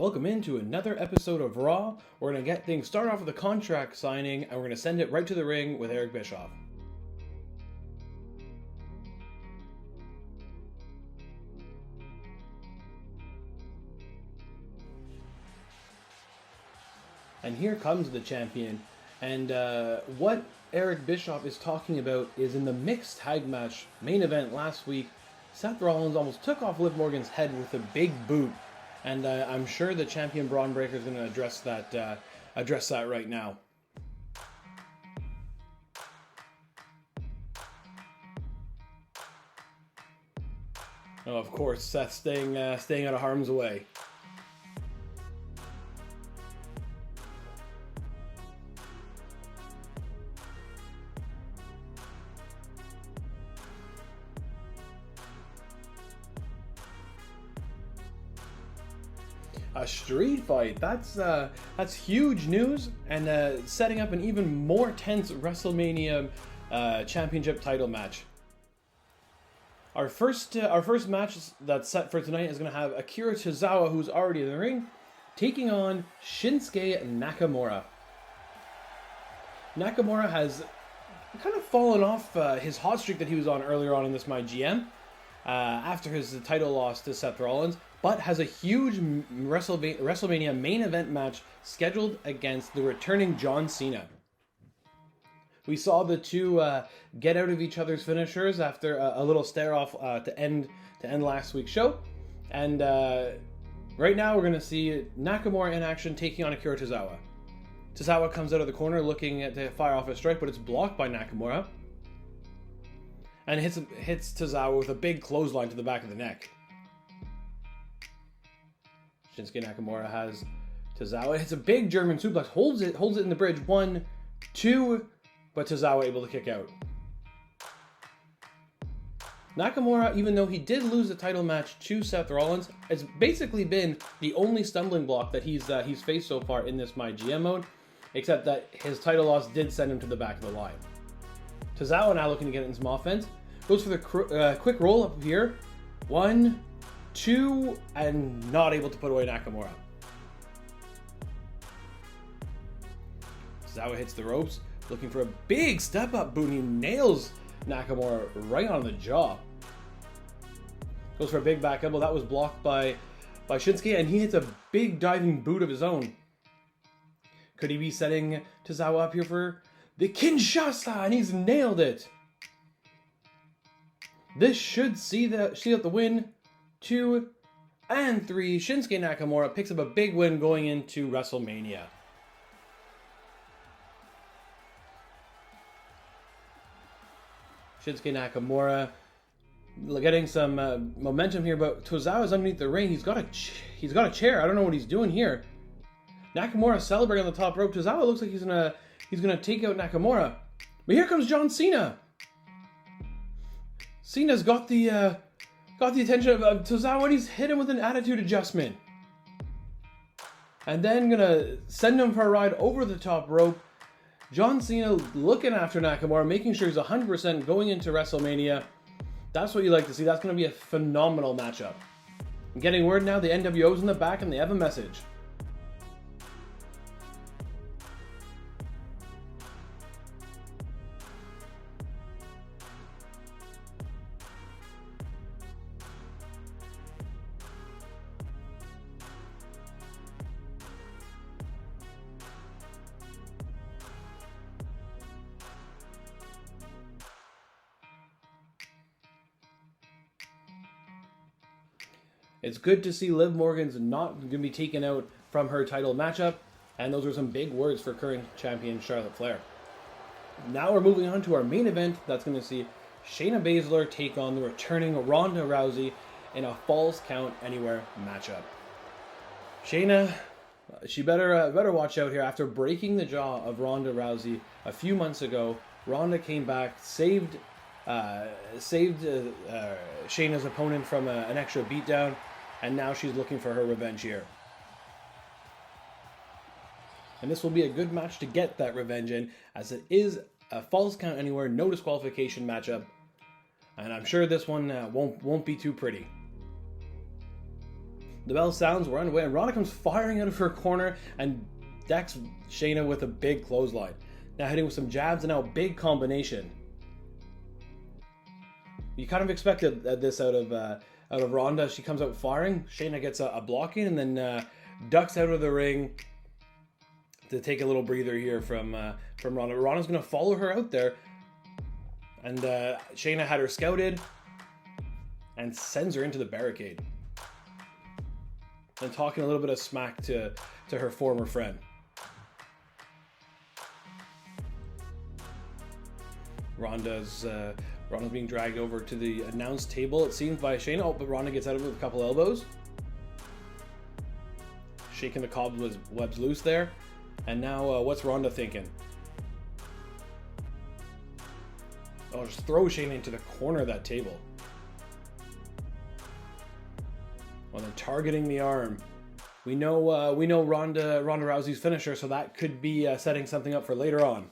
Welcome into another episode of Raw. We're going to get things started off with a contract signing, and we're going to send it right to the ring with Eric Bischoff. And here comes the champion. And what Eric Bischoff is talking about is in the mixed tag match main event last week, Seth Rollins almost took off Liv Morgan's head with a big boot. And I'm sure the champion Bron Breakker is going to address that right now. Oh, of course, Seth staying out of harm's way. A street fight, that's huge news, and setting up an even more tense WrestleMania championship title match. Our first match that's set for tonight is going to have Akira Tozawa, who's already in the ring, taking on Shinsuke Nakamura. Nakamura has kind of fallen off his hot streak that he was on earlier on in this Mygm after his title loss to Seth Rollins, but has a huge WrestleMania main event match scheduled against the returning John Cena. We saw the two get out of each other's finishers after a little stare-off to end last week's show. And right now we're going to see Nakamura in action taking on Akira Tozawa. Tozawa comes out of the corner looking to fire off a strike, but it's blocked by Nakamura. And hits Tozawa with a big clothesline to the back of the neck. Shinsuke Nakamura has Tozawa. Hits a big German suplex, holds it in the bridge. 1, 2, but Tozawa able to kick out. Nakamura, even though he did lose the title match to Seth Rollins, has basically been the only stumbling block that he's faced so far in this Mygm mode, except that his title loss did send him to the back of the line. Tozawa now looking to get in some offense. Goes for the quick roll up here. 1, 2, and not able to put away Nakamura. Tozawa hits the ropes, looking for a big step up boot, and he nails Nakamura right on the jaw. Goes for a big back elbow. That was blocked by Shinsuke, and he hits a big diving boot of his own. Could he be setting Tozawa up here for the Kinshasa? And he's nailed it. This should see out the win. 2 and 3. Shinsuke Nakamura picks up a big win going into WrestleMania. Shinsuke Nakamura getting some momentum here, but Tozawa's underneath the ring. He's got a chair. I don't know what he's doing here. Nakamura celebrating on the top rope. Tozawa looks like he's gonna take out Nakamura, but here comes John Cena. Cena's got the attention of Tozawa, and he's hit him with an attitude adjustment, and then gonna send him for a ride over the top rope. John Cena looking after Nakamura, making sure he's 100% going into WrestleMania. That's what you like to see. That's going to be a phenomenal matchup. I'm getting word now the NWO's in the back and they have a message. It's good to see Liv Morgan's not going to be taken out from her title matchup, and those are some big words for current champion Charlotte Flair. Now we're moving on to our main event that's going to see Shayna Baszler take on the returning Ronda Rousey in a Falls Count Anywhere matchup. Shayna, she better watch out here. After breaking the jaw of Ronda Rousey a few months ago, Ronda came back, saved Shayna's opponent from an extra beatdown, and now she's looking for her revenge here. And this will be a good match to get that revenge in, as it is a Falls Count Anywhere, no disqualification matchup, and I'm sure this one won't be too pretty. The bell sounds, we're underway, and Ronda comes firing out of her corner and decks Shayna with a big clothesline. Now hitting with some jabs and now a big combination. You kind of expected this out of Ronda. She comes out firing. Shayna gets a block in and then ducks out of the ring to take a little breather here from Ronda. Ronda's going to follow her out there. And Shayna had her scouted and sends her into the barricade. And talking a little bit of smack to her former friend. Ronda's being dragged over to the announce table, it seems, by Shayna. Oh, but Ronda gets out of it with a couple elbows. Shaking the cobwebs loose there. And now, what's Ronda thinking? Oh, just throw Shayna into the corner of that table. Well, then targeting the arm. We know Ronda Rousey's finisher, so that could be setting something up for later on.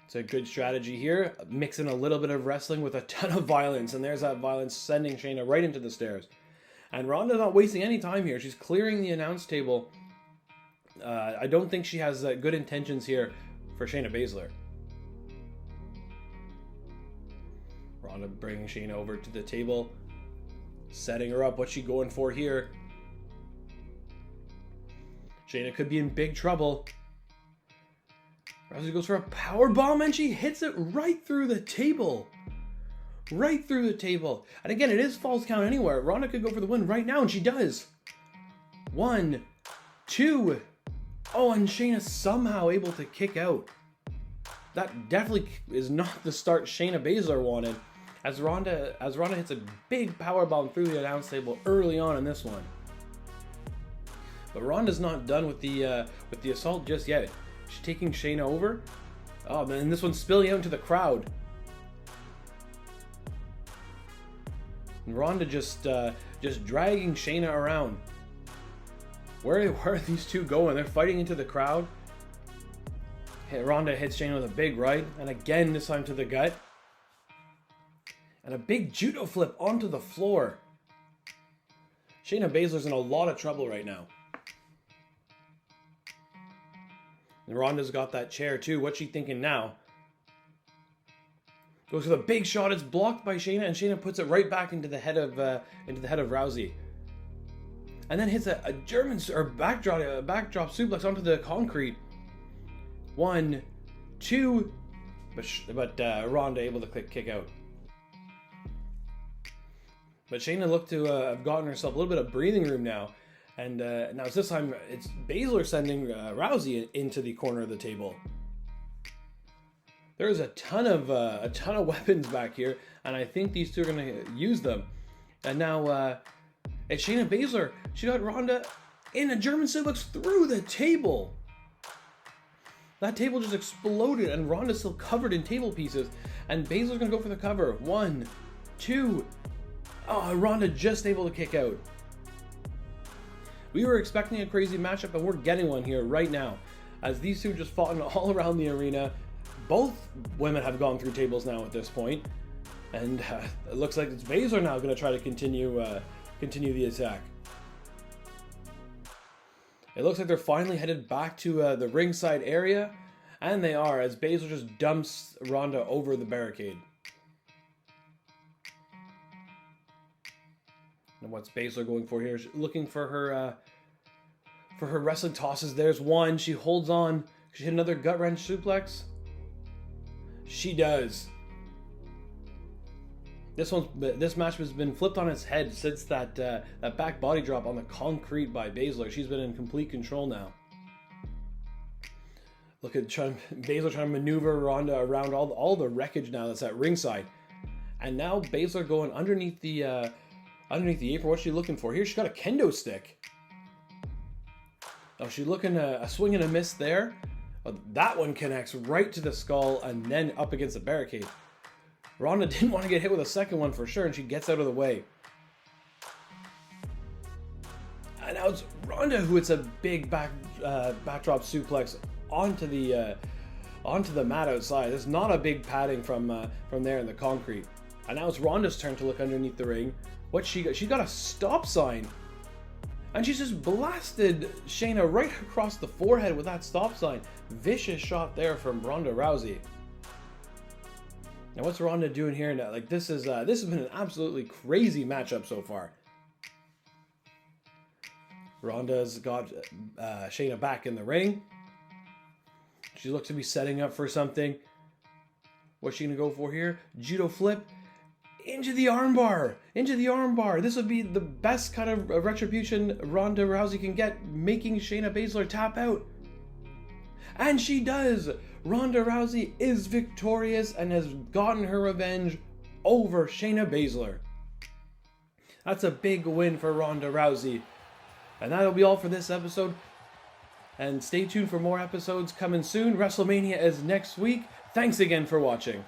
It's a good strategy here, mixing a little bit of wrestling with a ton of violence, and there's that violence sending Shayna right into the stairs. And Ronda's not wasting any time here. She's clearing the announce table. I don't think she has good intentions here for Shayna Baszler. Ronda bringing Shayna over to the table, setting her up. What's she going for here? Shayna could be in big trouble. Rousey goes for a power bomb and she hits it right through the table. Right through the table. And again, it is false count anywhere. Ronda could go for the win right now, and she does. 1, 2. Oh, and Shayna's somehow able to kick out. That definitely is not the start Shayna Baszler wanted. As Ronda hits a big power bomb through the announce table early on in this one. But Ronda's not done with the assault just yet. She's taking Shayna over. Oh, man, this one's spilling out into the crowd. And Ronda just dragging Shayna around. Where are these two going? They're fighting into the crowd. Ronda hits Shayna with a big right, and again this time to the gut. And a big judo flip onto the floor. Shayna Baszler's in a lot of trouble right now. And Ronda's got that chair too. What's she thinking now? Goes for the big shot. It's blocked by Shayna, and Shayna puts it right back into the head of Rousey. And then hits a German backdrop suplex onto the concrete. 1, 2, but Ronda able to kick out. But Shayna looked to have gotten herself a little bit of breathing room now. And now this time it's Baszler sending Rousey into the corner of the table. There's a ton of weapons back here, and I think these two are going to use them. And now it's Shayna Baszler. She got Ronda in a German suplex through the table. That table just exploded, and Ronda's still covered in table pieces. And Baszler's going to go for the cover. 1, 2. Oh, Ronda just able to kick out. We were expecting a crazy matchup, and we're getting one here right now. As these two just fought all around the arena. Both women have gone through tables now at this point. And it looks like it's Baszler now going to try to continue the attack. It looks like they're finally headed back to the ringside area. And they are, as Baszler just dumps Ronda over the barricade. And what's Baszler going for here? She's looking for her wrestling tosses. There's one. She holds on. She hit another gut wrench suplex. She does. This match has been flipped on its head since that back body drop on the concrete by Baszler. She's been in complete control now. Look at Baszler trying to maneuver Ronda around all the wreckage now that's at ringside. And now Baszler going underneath the apron. What's she looking for here? She's got a kendo stick. Oh, she's looking a swing and a miss there. Oh, that one connects right to the skull and then up against the barricade. Ronda didn't want to get hit with a second one for sure, and she gets out of the way. And now it's Ronda who hits a big backdrop suplex onto the mat outside. There's not a big padding from there in the concrete. And now it's Ronda's turn to look underneath the ring. What she got? She got a stop sign. And she just blasted Shayna right across the forehead with that stop sign. Vicious shot there from Ronda Rousey. Now what's Ronda doing here now? Like this has been an absolutely crazy matchup so far. Ronda's got Shayna back in the ring. She looks to be setting up for something. What's she gonna go for here? Judo flip. Into the armbar. Into the armbar. This would be the best kind of retribution Ronda Rousey can get, making Shayna Baszler tap out. And she does. Ronda Rousey is victorious and has gotten her revenge over Shayna Baszler. That's a big win for Ronda Rousey. And that'll be all for this episode. And stay tuned for more episodes coming soon. WrestleMania is next week. Thanks again for watching.